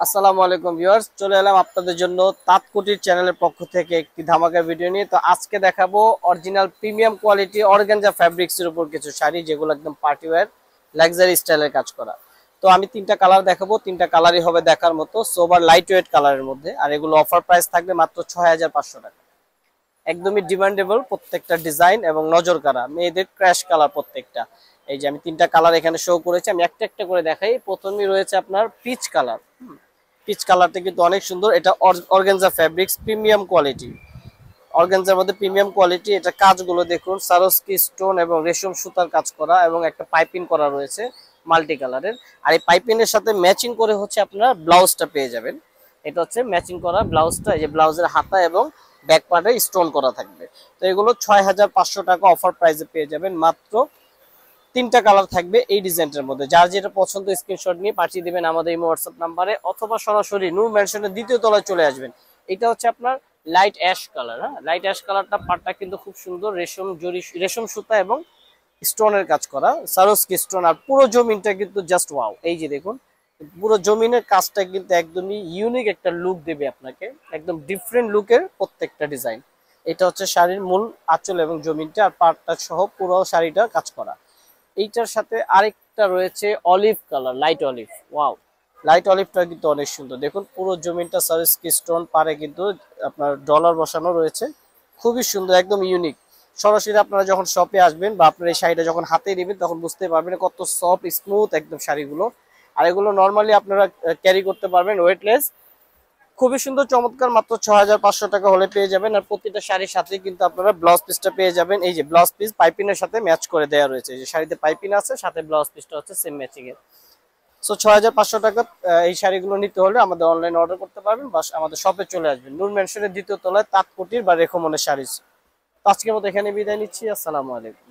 আসসালামু আলাইকুম ভিউয়ার্স, চলে এলাম আপনাদের জন্য তাঁতকুটির চ্যানেলের পক্ষ থেকে একটি ধামাকা ভিডিও নিয়ে। তো আজকে দেখাবো original premium quality organza fabrics এর উপর কিছু শাড়ি, যেগুলো একদম পার্টি ওয়্যার লাক্সারি স্টাইলের কাজ করা। তো আমি তিনটা কালার দেখাবো, তিনটা কালারই হবে দেখার মতো, সোবার লাইট ওয়েট কালারের মধ্যে। আর এগুলো অফার প্রাইস থাকবে মাত্র 6500 টাকা। একদমই ডিমান্ডেবল প্রত্যেকটা ডিজাইন এবং নজর কাড়া মেয়েদের ক্র্যাশ কালার প্রত্যেকটা। এই যে আমি তিনটা কালার এখানে শো করেছি, আমি একটা একটা করে দেখাই। প্রথমেই রয়েছে আপনার পিচ কালার। পিচ কালারটা কিন্তু অনেক সুন্দর। এটা organza fabrics premium quality, organza মধ্যে প্রিমিয়াম কোয়ালিটি। এটা কাজগুলো দেখুন, সারোস্কি স্টোন এবং রেশম সুতার কাজ করা এবং একটা পাইপিং করা রয়েছে মাল্টি কালারের। আর এই পাইপিংয়ের সাথে ম্যাচিং করে হচ্ছে আপনারা ব্লাউজটা পেয়ে যাবেন। এটা হচ্ছে ম্যাচিং করা ব্লাউজটা, এই যে ব্লাউজের হাতা এবং ব্যাক পার্টে স্টোন করা থাকবে। তো এগুলো 6500 টাকা অফার প্রাইসে পেয়ে যাবেন। মাত্র তিনটা কালার থাকবে এই ডিজাইনটার মধ্যে। যার যেটা পছন্দ স্ক্রিনশট নিয়ে পাঠিয়ে দিবেন আমাদের এই হোয়াটসঅ্যাপ নাম্বারে, অথবা সরাসরি নূর ম্যানশনের দ্বিতীয় তলায় চলে আসবেন। এটা হচ্ছে আপনার লাইট অ্যাশ কালার। হ্যাঁ, লাইট অ্যাশ কালারটা পাটটা কিন্তু খুব সুন্দর, রেশম জরি রেশম সুতা এবং স্টোনের কাজ করা, সারোস্কি স্টোন। আর পুরো জমিনটা কিন্তু জাস্ট ওয়াও। এই যে দেখুন, পুরো জমিনের কাজটা কিন্তু একদমই ইউনিক একটা লুক দেবে আপনাকে, একদম ডিফারেন্ট লুকের প্রত্যেকটা ডিজাইন। এটা হচ্ছে শাড়ির মূল আঁচল এবং জমিনটা, আর পাটটা সহ পুরো শাড়িটা কাজ করা। এইটার সাথে আরেকটা রয়েছে olive colour, light olive. Wow, light অলিভটা কিন্তু অনেক সুন্দর। দেখুন পুরো জমিনটা সারস্কি স্টোন, পারে কিন্তু আপনার ডলার বসানো রয়েছে। খুবই সুন্দর, একদম ইউনিক। সরাসরি আপনারা যখন শপে আসবেন বা আপনার এই শাড়িটা যখন হাতে নেবেন তখন বুঝতে পারবেন কত সফট স্মুথ একদম শাড়িগুলো। আর এগুলো নর্মালি আপনারা ক্যারি করতে পারবেন ওয়েটলেস। খুবই সুন্দর চমৎকার, মাত্র 6500 টাকা হলে পেয়ে যাবেন। আর প্রতিটা শাড়ির সাথে কিন্তু আপনারা ব্লাউজ পিসটা পেয়ে যাবেন। এই যে ব্লাউজ পিস পাইপিনের সাথে ম্যাচ করে দেওয়া রয়েছে, এই যে শাড়িতে পাইপিন আছে, সাথে ব্লাউজ পিসটা হচ্ছে সেম ম্যাচিং এর। সো 6500 টাকা এই শাড়িগুলো নিতে হলে আমাদের অনলাইন অর্ডার করতে পারবেন, বা আমাদের শপে চলে আসবেন নূর ম্যানশনের দ্বিতীয় তলায়, তাঁতকুটির বা রেখমনের শাড়ি। তো আজকের মতো এখানে বিদায় নিচ্ছি। আসসালামু আলাইকুম।